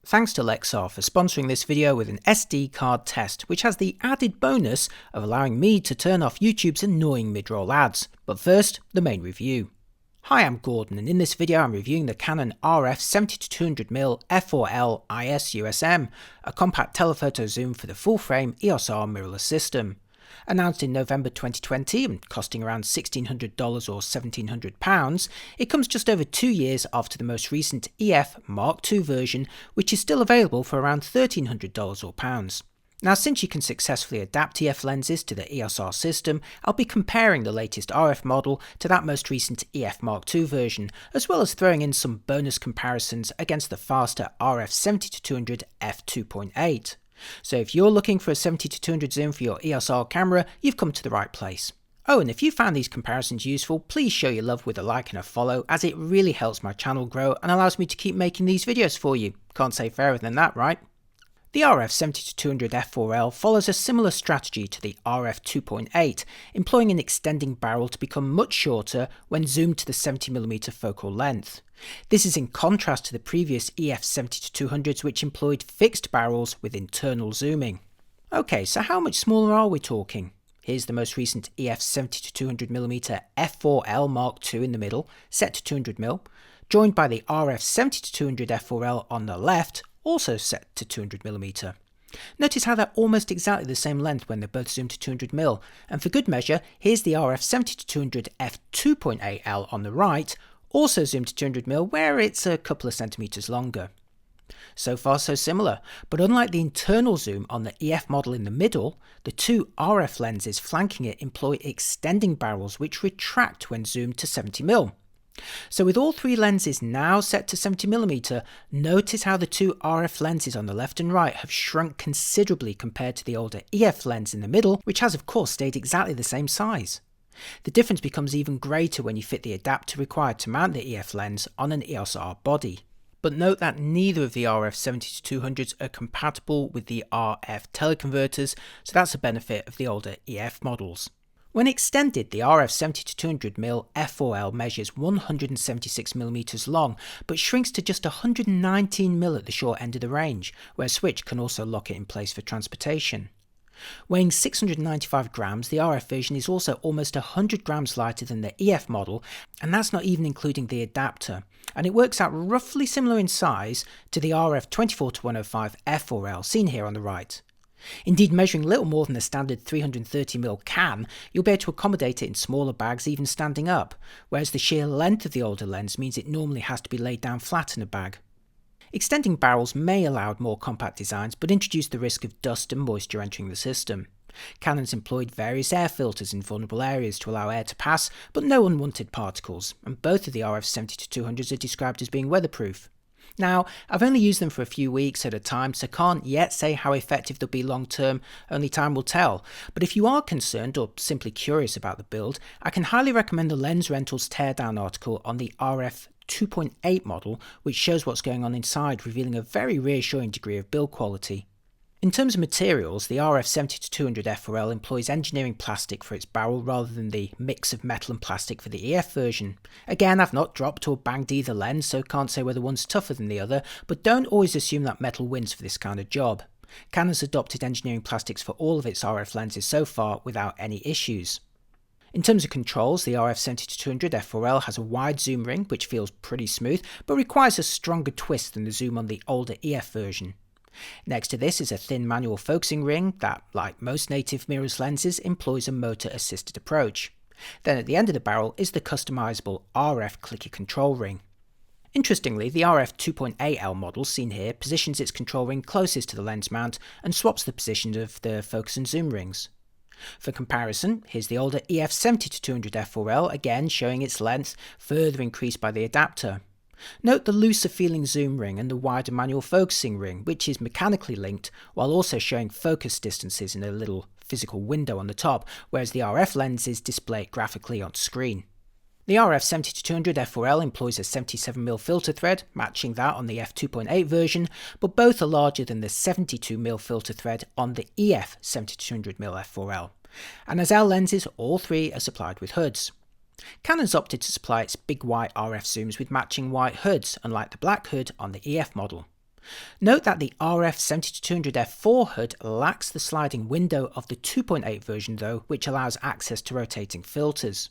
Thanks to Lexar for sponsoring this video with an SD card test, which has the added bonus of allowing me to turn off YouTube's annoying mid-roll ads. But first, the main review. Hi, I'm Gordon, and in this video I'm reviewing the Canon RF 70-200mm f4L IS USM, a compact telephoto zoom for the full-frame EOS R mirrorless system. Announced in November 2020 and costing around $1,600 or £1,700, it comes just over 2 years after the most recent EF Mark II version, which is still available for around $1,300 or pounds. Now, since you can successfully adapt EF lenses to the EOS R system, I'll be comparing the latest RF model to that most recent EF Mark II version, as well as throwing in some bonus comparisons against the faster RF 70-200 f2.8. So if you're looking for a 70-200 zoom for your EOS R camera, you've come to the right place. Oh, and if you found these comparisons useful, please show your love with a like and a follow, as it really helps my channel grow and allows me to keep making these videos for you. Can't say fairer than that, right? The RF 70-200 f4L follows a similar strategy to the RF 2.8, employing an extending barrel to become much shorter when zoomed to the 70mm focal length. This is in contrast to the previous EF 70-200s, which employed fixed barrels with internal zooming. Okay, so how much smaller are we talking? Here's the most recent EF 70-200mm f4L Mark II in the middle, set to 200mm, joined by the RF 70-200 f4L on the left, also set to 200mm. Notice how they're almost exactly the same length when they're both zoomed to 200mm, and for good measure, here's the RF 70-200 f2.8L on the right, also zoomed to 200mm, where it's a couple of centimeters longer. So far so similar, but unlike the internal zoom on the EF model in the middle, the two RF lenses flanking it employ extending barrels which retract when zoomed to 70mm. So with all three lenses now set to 70mm, notice how the two RF lenses on the left and right have shrunk considerably compared to the older EF lens in the middle, which has of course stayed exactly the same size. The difference becomes even greater when you fit the adapter required to mount the EF lens on an EOS R body. But note that neither of the RF 70-200s are compatible with the RF teleconverters, so that's a benefit of the older EF models. When extended, the RF 70-200mm f4L measures 176mm long, but shrinks to just 119mm at the short end of the range, where a switch can also lock it in place for transportation. Weighing 695 grams, the RF version is also almost 100 grams lighter than the EF model, and that's not even including the adapter, and it works out roughly similar in size to the RF 24-105 f4L seen here on the right. Indeed, measuring little more than a standard 330mm can, you'll be able to accommodate it in smaller bags even standing up, whereas the sheer length of the older lens means it normally has to be laid down flat in a bag. Extending barrels may allow more compact designs, but introduce the risk of dust and moisture entering the system. Canon's employed various air filters in vulnerable areas to allow air to pass, but no unwanted particles, and both of the RF 70-200s are described as being weatherproof. Now, I've only used them for a few weeks at a time, so can't yet say how effective they'll be long term, only time will tell. But if you are concerned or simply curious about the build, I can highly recommend the Lens Rentals teardown article on the RF 2.8 model, which shows what's going on inside, revealing a very reassuring degree of build quality. In terms of materials, the RF 70-200 f4L employs engineering plastic for its barrel rather than the mix of metal and plastic for the EF version. Again, I've not dropped or banged either lens, so can't say whether one's tougher than the other, but don't always assume that metal wins for this kind of job. Canon's adopted engineering plastics for all of its RF lenses so far without any issues. In terms of controls, the RF 70-200 f4L has a wide zoom ring, which feels pretty smooth, but requires a stronger twist than the zoom on the older EF version. Next to this is a thin manual focusing ring that, like most native mirrorless lenses, employs a motor-assisted approach. Then at the end of the barrel is the customizable RF clicker control ring. Interestingly, the RF 2.8L model seen here positions its control ring closest to the lens mount and swaps the position of the focus and zoom rings. For comparison, here's the older EF 70-200 f4L, again showing its length, further increased by the adapter. Note the looser feeling zoom ring and the wider manual focusing ring, which is mechanically linked, while also showing focus distances in a little physical window on the top, whereas the RF lenses display it graphically on screen. The RF 70-200 f4L employs a 77mm filter thread, matching that on the f2.8 version, but both are larger than the 72mm filter thread on the EF 70-200mm f4L. And as L lenses, all three are supplied with hoods. Canon's opted to supply its big white RF zooms with matching white hoods, unlike the black hood on the EF model. Note that the RF 70-200 f4 HUD lacks the sliding window of the 2.8 version though, which allows access to rotating filters.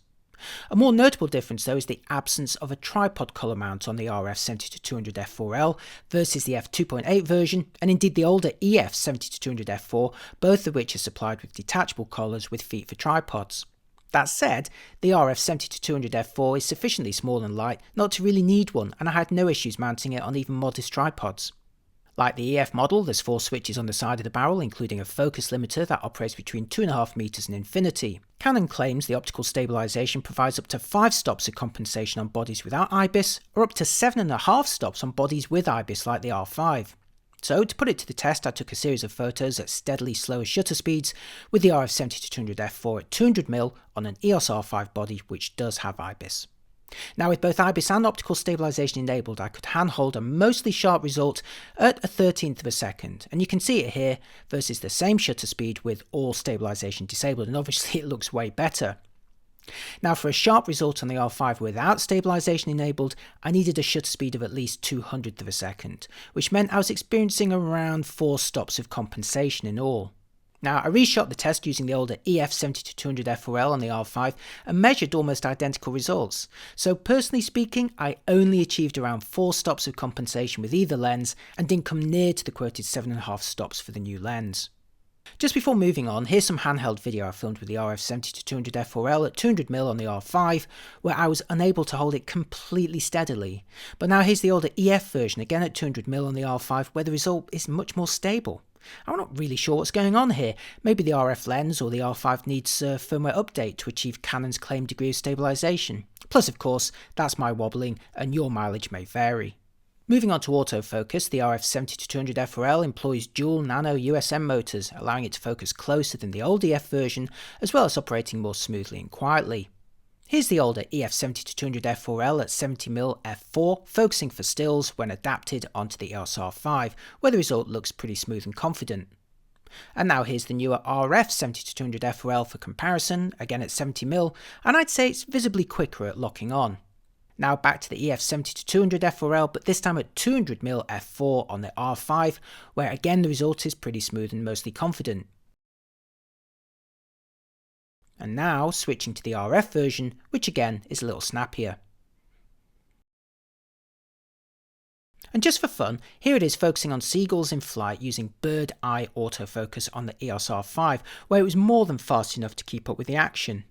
A more notable difference though is the absence of a tripod collar mount on the RF 70-200 f4L versus the f2.8 version, and indeed the older EF 70-200 f4, both of which are supplied with detachable collars with feet for tripods. That said, the RF 70-200 f4 is sufficiently small and light not to really need one, and I had no issues mounting it on even modest tripods. Like the EF model, there's 4 switches on the side of the barrel, including a focus limiter that operates between 2.5 meters and infinity. Canon claims the optical stabilization provides up to 5 stops of compensation on bodies without IBIS, or up to 7.5 stops on bodies with IBIS like the R5. So, to put it to the test, I took a series of photos at steadily slower shutter speeds with the RF 70-200 f4 at 200mm on an EOS R5 body which does have IBIS. Now, with both IBIS and optical stabilization enabled, I could handhold a mostly sharp result at a 1/13 of a second, and you can see it here versus the same shutter speed with all stabilization disabled, and obviously it looks way better. Now, for a sharp result on the R5 without stabilization enabled, I needed a shutter speed of at least 200th of a second, which meant I was experiencing around 4 stops of compensation in all. Now, I reshot the test using the older EF 70-200 f4L on the R5 and measured almost identical results. So personally speaking, I only achieved around 4 stops of compensation with either lens and didn't come near to the quoted 7.5 stops for the new lens. Just before moving on, here's some handheld video I filmed with the RF 70-200 f4L at 200mm on the R5, where I was unable to hold it completely steadily. But now here's the older EF version, again at 200mm on the R5, where the result is much more stable. I'm not really sure what's going on here. Maybe the RF lens or the R5 needs a firmware update to achieve Canon's claimed degree of stabilization. Plus, of course, that's my wobbling, and your mileage may vary. Moving on to autofocus, the RF 70-200 f4L employs dual nano USM motors, allowing it to focus closer than the old EF version, as well as operating more smoothly and quietly. Here's the older EF 70-200 f4L at 70mm f4, focusing for stills when adapted onto the EOS R5, where the result looks pretty smooth and confident. And now here's the newer RF 70-200 f4L for comparison, again at 70mm, and I'd say it's visibly quicker at locking on. Now back to the EF 70-200 f4L, but this time at 200mm f4 on the R5, where again the result is pretty smooth and mostly confident. And now switching to the RF version, which again is a little snappier. And just for fun, here it is focusing on seagulls in flight using bird eye autofocus on the EOS R5, where it was more than fast enough to keep up with the action.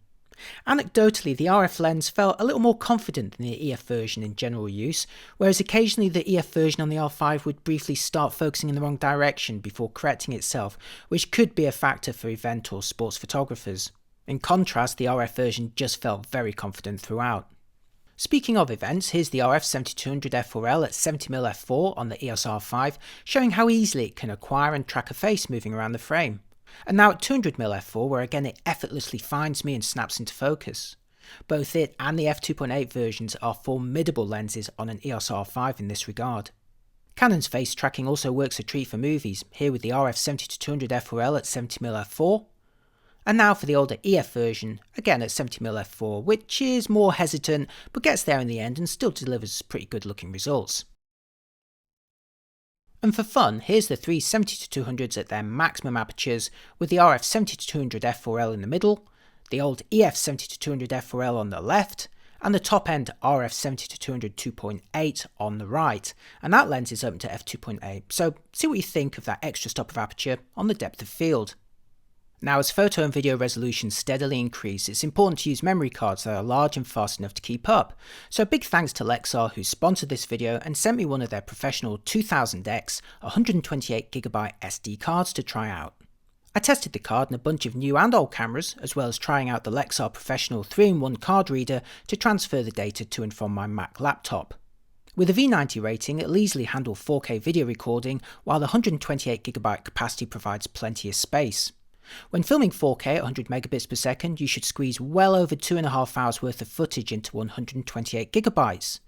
Anecdotally, the RF lens felt a little more confident than the EF version in general use, whereas occasionally the EF version on the R5 would briefly start focusing in the wrong direction before correcting itself, which could be a factor for event or sports photographers. In contrast, the RF version just felt very confident throughout. Speaking of events, here's the RF 70-200 f4L at 70mm f4 on the EOS R5, showing how easily it can acquire and track a face moving around the frame. And now at 200mm f4, where again it effortlessly finds me and snaps into focus. Both it and the f2.8 versions are formidable lenses on an EOS R5 in this regard. Canon's face tracking also works a treat for movies, here with the RF 70-200 f4L at 70mm f4. And now for the older EF version, again at 70mm f4, which is more hesitant but gets there in the end and still delivers pretty good looking results. And for fun, here's the three 70-200s at their maximum apertures, with the RF 70-200 f4L in the middle, the old EF 70-200 f4L on the left, and the top end RF 70-200 2.8 on the right, and that lens is open to f2.8, so see what you think of that extra stop of aperture on the depth of field. Now, as photo and video resolution steadily increase, it's important to use memory cards that are large and fast enough to keep up. So big thanks to Lexar, who sponsored this video and sent me one of their professional 2000X 128GB SD cards to try out. I tested the card in a bunch of new and old cameras, as well as trying out the Lexar Professional 3-in-1 card reader to transfer the data to and from my Mac laptop. With a V90 rating, it'll easily handle 4K video recording, while the 128GB capacity provides plenty of space. When filming 4K at 100 megabits per second, you should squeeze well over 2.5 hours worth of footage into 128GB.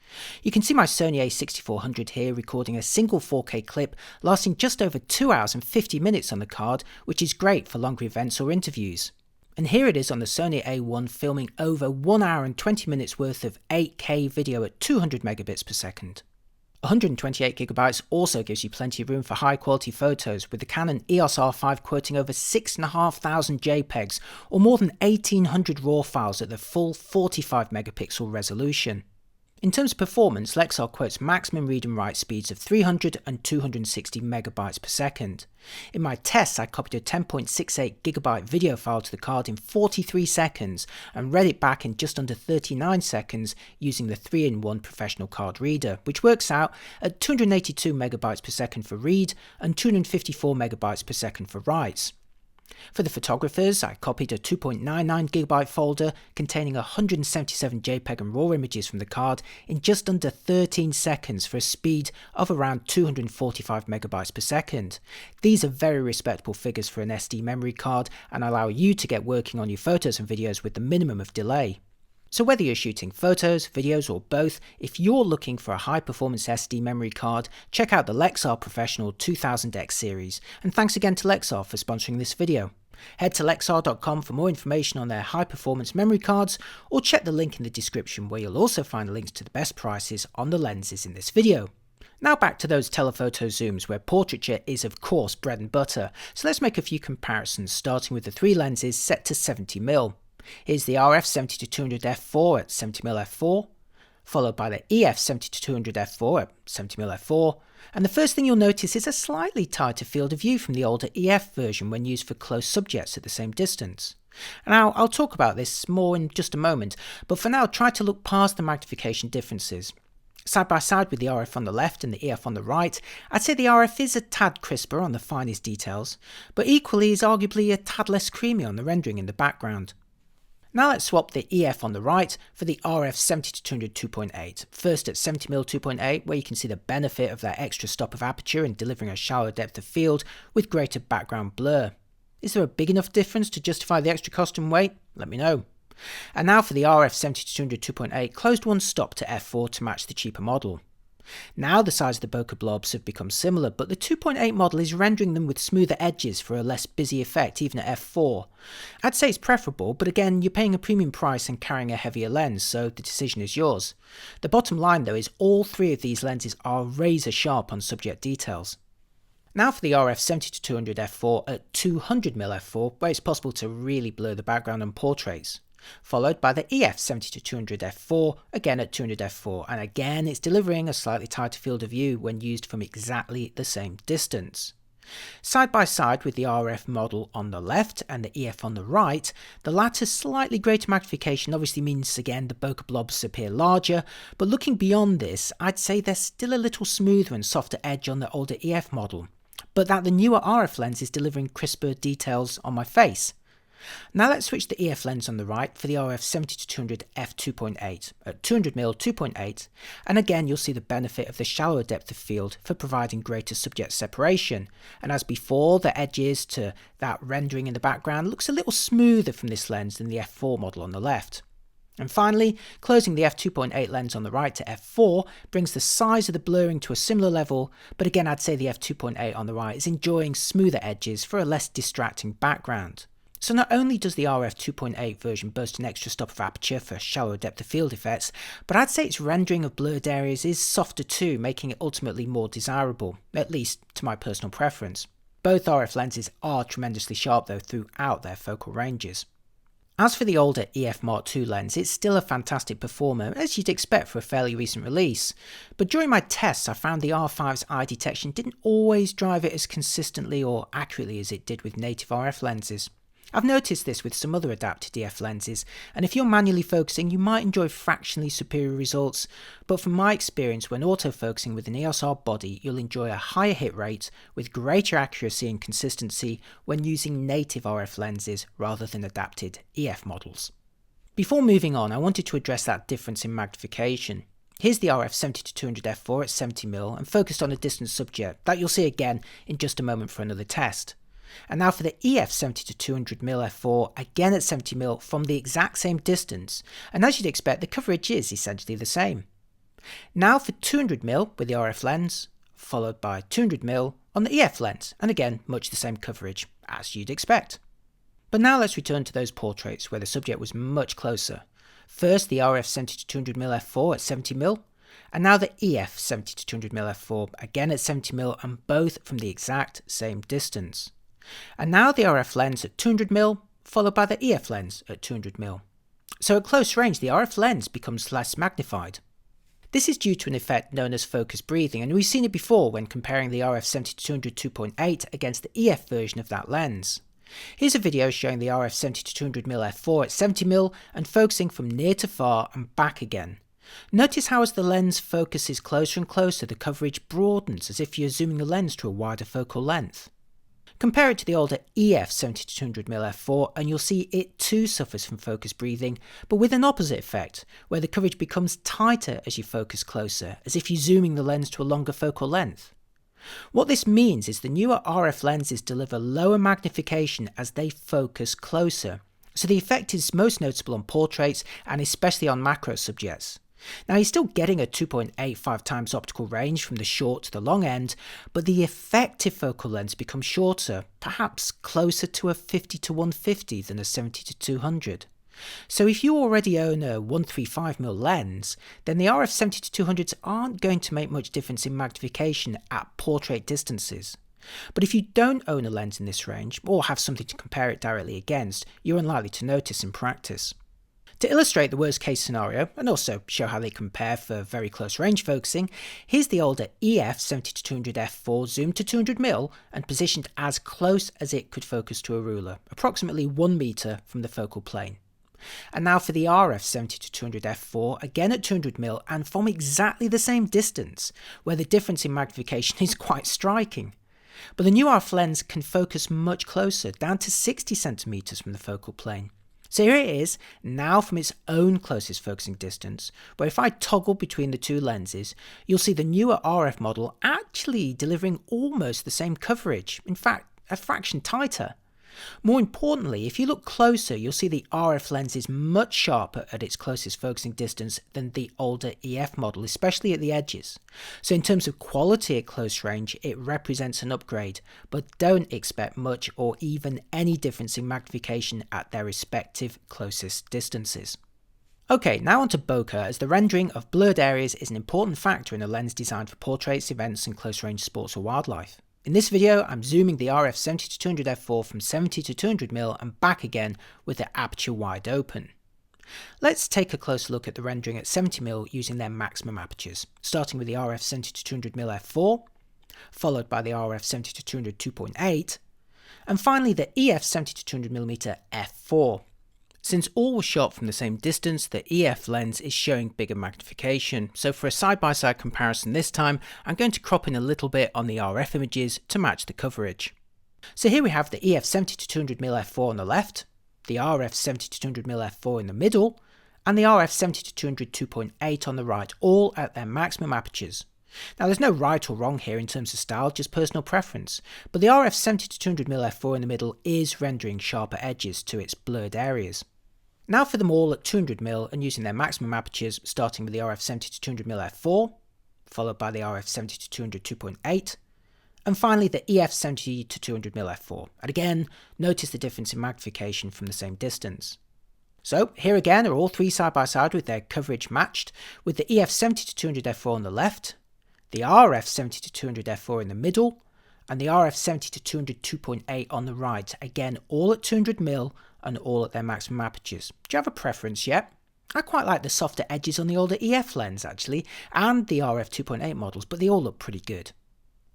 You can see my Sony a6400 here recording a single 4K clip lasting just over 2 hours and 50 minutes on the card, which is great for longer events or interviews. And here it is on the Sony A1 filming over 1 hour and 20 minutes worth of 8K video at 200 megabits per second. 128GB also gives you plenty of room for high quality photos, with the Canon EOS R5 quoting over 6,500 JPEGs or more than 1800 RAW files at the full 45 megapixel resolution. In terms of performance, Lexar quotes maximum read and write speeds of 300 and 260 megabytes per second. In my tests, I copied a 10.68GB video file to the card in 43 seconds and read it back in just under 39 seconds using the 3-in-1 professional card reader, which works out at 282 megabytes per second for read and 254 megabytes per second for writes. For the photographers, I copied a 2.99GB folder containing 177 JPEG and RAW images from the card in just under 13 seconds for a speed of around 245 megabytes per second. These are very respectable figures for an SD memory card and allow you to get working on your photos and videos with the minimum of delay. So whether you're shooting photos, videos or both, if you're looking for a high-performance SD memory card, check out the Lexar Professional 2000X series, and thanks again to Lexar for sponsoring this video. Head to lexar.com for more information on their high-performance memory cards, or check the link in the description where you'll also find links to the best prices on the lenses in this video. Now back to those telephoto zooms where portraiture is of course bread and butter, so let's make a few comparisons starting with the three lenses set to 70mm. Here's the RF 70-200 f4 at 70mm f4, followed by the EF 70-200 f4 at 70mm f4, and the first thing you'll notice is a slightly tighter field of view from the older EF version when used for close subjects at the same distance. Now, I'll talk about this more in just a moment, but for now try to look past the magnification differences. Side by side with the RF on the left and the EF on the right, I'd say the RF is a tad crisper on the finest details, but equally is arguably a tad less creamy on the rendering in the background. Now let's swap the EF on the right for the RF 70-200 2.8. First at 70mm 2.8, where you can see the benefit of that extra stop of aperture in delivering a shallower depth of field with greater background blur. Is there a big enough difference to justify the extra cost and weight? Let me know. And now for the RF 70-200 2.8, closed one stop to f4 to match the cheaper model. Now the size of the bokeh blobs have become similar, but the 2.8 model is rendering them with smoother edges for a less busy effect even at f4. I'd say it's preferable, but again you're paying a premium price and carrying a heavier lens, so the decision is yours. The bottom line though is all three of these lenses are razor sharp on subject details. Now for the RF 70-200 f4 at 200mm f4, where it's possible to really blur the background on portraits. Followed by the EF 70-200 f4, again at 200 f4, and again it's delivering a slightly tighter field of view when used from exactly the same distance. Side by side with the RF model on the left and the EF on the right, the latter's slightly greater magnification obviously means again the bokeh blobs appear larger, but looking beyond this, I'd say they're still a little smoother and softer edge on the older EF model, but that the newer RF lens is delivering crisper details on my face. Now let's switch the EF lens on the right for the RF 70-200 f2.8 at 200mm 2.8, and again you'll see the benefit of the shallower depth of field for providing greater subject separation, and as before the edges to that rendering in the background looks a little smoother from this lens than the f4 model on the left. And finally, closing the f2.8 lens on the right to f4 brings the size of the blurring to a similar level, but again I'd say the f2.8 on the right is enjoying smoother edges for a less distracting background. So not only does the RF 2.8 version boast an extra stop of aperture for shallower depth of field effects, but I'd say its rendering of blurred areas is softer too, making it ultimately more desirable, at least to my personal preference. Both RF lenses are tremendously sharp though throughout their focal ranges. As for the older EF Mark II lens, it's still a fantastic performer, as you'd expect for a fairly recent release, but during my tests I found the R5's eye detection didn't always drive it as consistently or accurately as it did with native RF lenses. I've noticed this with some other adapted EF lenses, and if you're manually focusing you might enjoy fractionally superior results, but from my experience when autofocusing with an EOS R body you'll enjoy a higher hit rate with greater accuracy and consistency when using native RF lenses rather than adapted EF models. Before moving on, I wanted to address that difference in magnification. Here's the RF 70-200 f4 at 70mm and focused on a distant subject that you'll see again in just a moment for another test. And now for the EF 70-200mm f4, again at 70mm from the exact same distance, and as you'd expect the coverage is essentially the same. Now for 200mm with the RF lens, followed by 200mm on the EF lens, and again much the same coverage, as you'd expect. But now let's return to those portraits where the subject was much closer. First the RF 70-200mm f4 at 70mm, And now the EF 70-200mm f4, again at 70mm and both from the exact same distance. And now the RF lens at 200mm, followed by the EF lens at 200mm. So at close range, the RF lens becomes less magnified. This is due to an effect known as focus breathing, and we've seen it before when comparing the RF 70-200 2.8 against the EF version of that lens. Here's a video showing the RF 70-200mm f4 at 70mm and focusing from near to far and back again. Notice how as the lens focuses closer and closer, the coverage broadens as if you're zooming the lens to a wider focal length. Compare it to the older EF 70-200mm f4 and you'll see it too suffers from focus breathing, but with an opposite effect, where the coverage becomes tighter as you focus closer, as if you're zooming the lens to a longer focal length. What this means is the newer RF lenses deliver lower magnification as they focus closer, so the effect is most noticeable on portraits and especially on macro subjects. Now you're still getting a 2.85 times optical range from the short to the long end, but the effective focal length becomes shorter, perhaps closer to a 50-150 than a 70-200. So if you already own a 135mm lens, then the RF 70-200s aren't going to make much difference in magnification at portrait distances. But if you don't own a lens in this range, or have something to compare it directly against, you're unlikely to notice in practice. To illustrate the worst case scenario, and also show how they compare for very close range focusing, here's the older EF 70-200 f4 zoomed to 200mm and positioned as close as it could focus to a ruler, approximately 1 meter from the focal plane. And now for the RF 70-200 f4, again at 200mm and from exactly the same distance, where the difference in magnification is quite striking. But the new RF lens can focus much closer, down to 60cm from the focal plane. So here it is, now from its own closest focusing distance, where if I toggle between the two lenses, you'll see the newer RF model actually delivering almost the same coverage, in fact a fraction tighter. More importantly, if you look closer, you'll see the RF lens is much sharper at its closest focusing distance than the older EF model, especially at the edges. So in terms of quality at close range, it represents an upgrade, but don't expect much or even any difference in magnification at their respective closest distances. Okay, now onto bokeh, as the rendering of blurred areas is an important factor in a lens designed for portraits, events and close range sports or wildlife. In this video, I'm zooming the RF 70-200 f4 from 70-200mm and back again with the aperture wide open. Let's take a closer look at the rendering at 70mm using their maximum apertures, starting with the RF 70-200mm f4, followed by the RF 70-200 2.8, and finally the EF 70-200mm f4. Since all were shot from the same distance, the EF lens is showing bigger magnification, so for a side-by-side comparison this time, I'm going to crop in a little bit on the RF images to match the coverage. So here we have the EF 70-200mm f4 on the left, the RF 70-200mm f4 in the middle, and the RF 70-200 2.8 on the right, all at their maximum apertures. Now there's no right or wrong here in terms of style, just personal preference, but the RF 70-200mm f4 in the middle is rendering sharper edges to its blurred areas. Now for them all at 200mm and using their maximum apertures, starting with the RF 70-200mm f4, followed by the RF 70-200 2.8, and finally the EF 70-200mm f4. And again, notice the difference in magnification from the same distance. So here again are all three side by side with their coverage matched, with the EF 70-200 f4 on the left, the RF 70-200 f4 in the middle, and the RF 70-200 2.8 on the right, again all at 200mm and all at their maximum apertures. Do you have a preference yet? I quite like the softer edges on the older EF lens actually, and the RF 2.8 models, but they all look pretty good.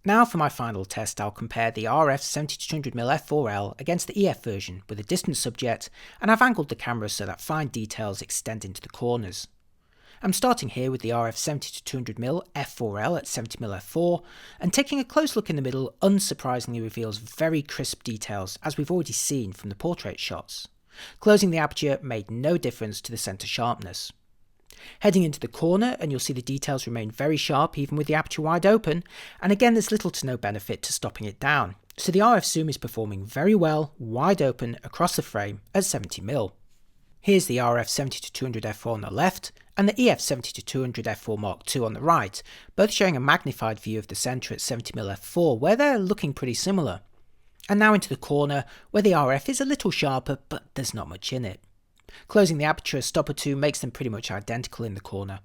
Now for my final test, I'll compare the RF 70-200mm f4L against the EF version with a distant subject, and I've angled the camera so that fine details extend into the corners. I'm starting here with the RF 70-200mm f4L at 70mm f4, and taking a close look in the middle unsurprisingly reveals very crisp details as we've already seen from the portrait shots. Closing the aperture made no difference to the centre sharpness. Heading into the corner and you'll see the details remain very sharp even with the aperture wide open, and again there's little to no benefit to stopping it down, so the RF zoom is performing very well wide open across the frame at 70mm. Here's the RF 70-200 f4 on the left, and the EF 70-200 f4 Mark II on the right, both showing a magnified view of the centre at 70mm f4, where they're looking pretty similar. And now into the corner, where the RF is a little sharper, but there's not much in it. Closing the aperture a stop or two makes them pretty much identical in the corner.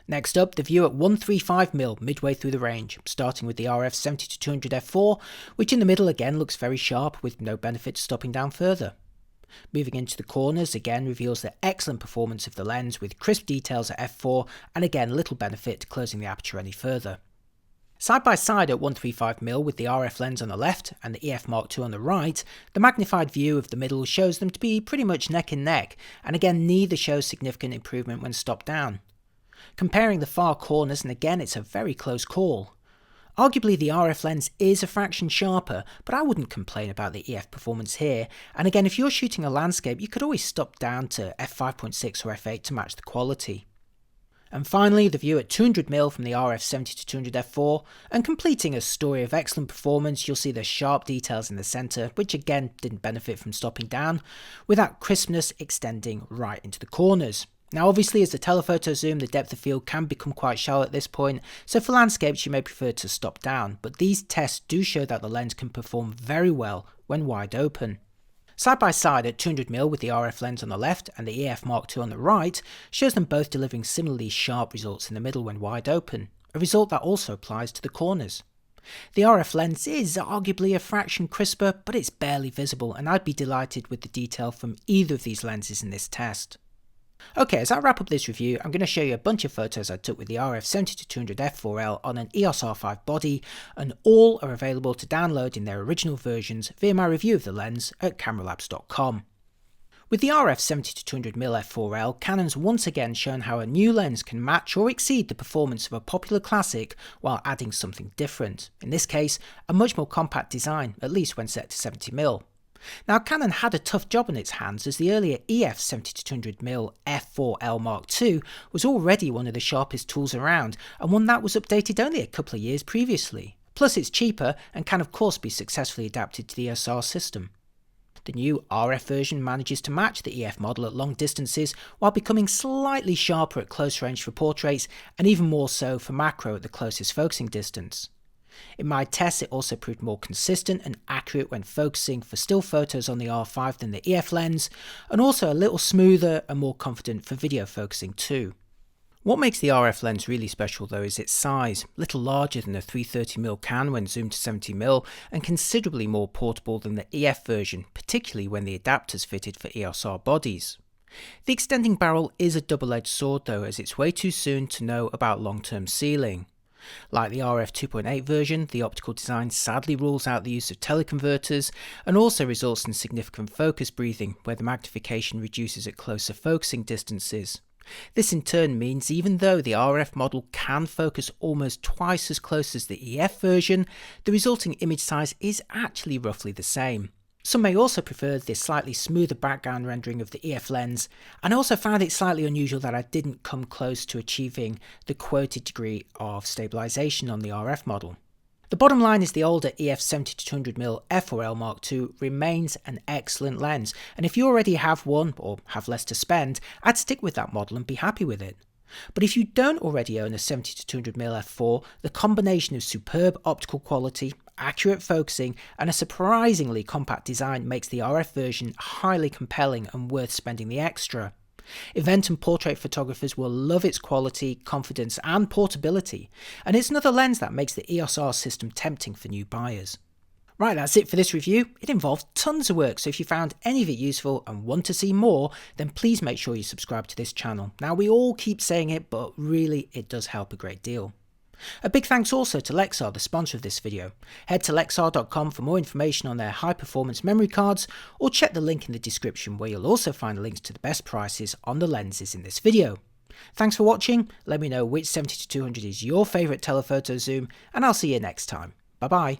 Next up, the view at 135mm midway through the range, starting with the RF 70-200 f4, which in the middle again looks very sharp with no benefit to stopping down further. Moving into the corners again reveals the excellent performance of the lens with crisp details at f4 and again little benefit to closing the aperture any further. Side by side at 135mm with the RF lens on the left and the EF Mark II on the right, the magnified view of the middle shows them to be pretty much neck and neck, and again neither shows significant improvement when stopped down. Comparing the far corners, and again it's a very close call. Arguably the RF lens is a fraction sharper, but I wouldn't complain about the EF performance here, and again if you're shooting a landscape you could always stop down to f5.6 or f8 to match the quality. And finally the view at 200mm from the RF 70-200 f4, and completing a story of excellent performance, you'll see the sharp details in the centre, which again didn't benefit from stopping down, with that crispness extending right into the corners. Now obviously as a telephoto zoom the depth of field can become quite shallow at this point, so for landscapes you may prefer to stop down, but these tests do show that the lens can perform very well when wide open. Side by side at 200mm with the RF lens on the left and the EF Mark II on the right shows them both delivering similarly sharp results in the middle when wide open, a result that also applies to the corners. The RF lens is arguably a fraction crisper, but it's barely visible, and I'd be delighted with the detail from either of these lenses in this test. Okay, as I wrap up this review, I'm going to show you a bunch of photos I took with the RF 70-200 f4L on an EOS R5 body, and all are available to download in their original versions via my review of the lens at cameralabs.com. With the RF 70-200mm f4L, Canon's once again shown how a new lens can match or exceed the performance of a popular classic while adding something different, in this case a much more compact design, at least when set to 70mm. Now Canon had a tough job on its hands, as the earlier EF 70-200mm f4L Mark II was already one of the sharpest tools around, and one that was updated only a couple of years previously. Plus it's cheaper and can of course be successfully adapted to the EOS R system. The new RF version manages to match the EF model at long distances while becoming slightly sharper at close range for portraits, and even more so for macro at the closest focusing distance. In my tests it also proved more consistent and accurate when focusing for still photos on the R5 than the EF lens, and also a little smoother and more confident for video focusing too. What makes the RF lens really special though is its size, little larger than a 330mm can when zoomed to 70mm, and considerably more portable than the EF version, particularly when the adapters fitted for EOS R bodies. The extending barrel is a double-edged sword though, as it's way too soon to know about long-term sealing. Like the RF 2.8 version, the optical design sadly rules out the use of teleconverters, and also results in significant focus breathing where the magnification reduces at closer focusing distances. This in turn means even though the RF model can focus almost twice as close as the EF version, the resulting image size is actually roughly the same. Some may also prefer this slightly smoother background rendering of the EF lens, and I also found it slightly unusual that I didn't come close to achieving the quoted degree of stabilization on the RF model. The bottom line is the older EF 70-200mm f4L Mark II remains an excellent lens, and if you already have one or have less to spend, I'd stick with that model and be happy with it. But if you don't already own a 70-200mm f4, the combination of superb optical quality, accurate focusing, and a surprisingly compact design makes the RF version highly compelling and worth spending the extra. Event and portrait photographers will love its quality, confidence, and portability, and it's another lens that makes the EOS R system tempting for new buyers. Right, that's it for this review. It involved tons of work, so if you found any of it useful and want to see more, then please make sure you subscribe to this channel. Now, we all keep saying it, but really it does help a great deal. A big thanks also to Lexar, the sponsor of this video. Head to lexar.com for more information on their high-performance memory cards, or check the link in the description where you'll also find links to the best prices on the lenses in this video. Thanks for watching. Let me know which 70-200 is your favourite telephoto zoom, and I'll see you next time. Bye bye.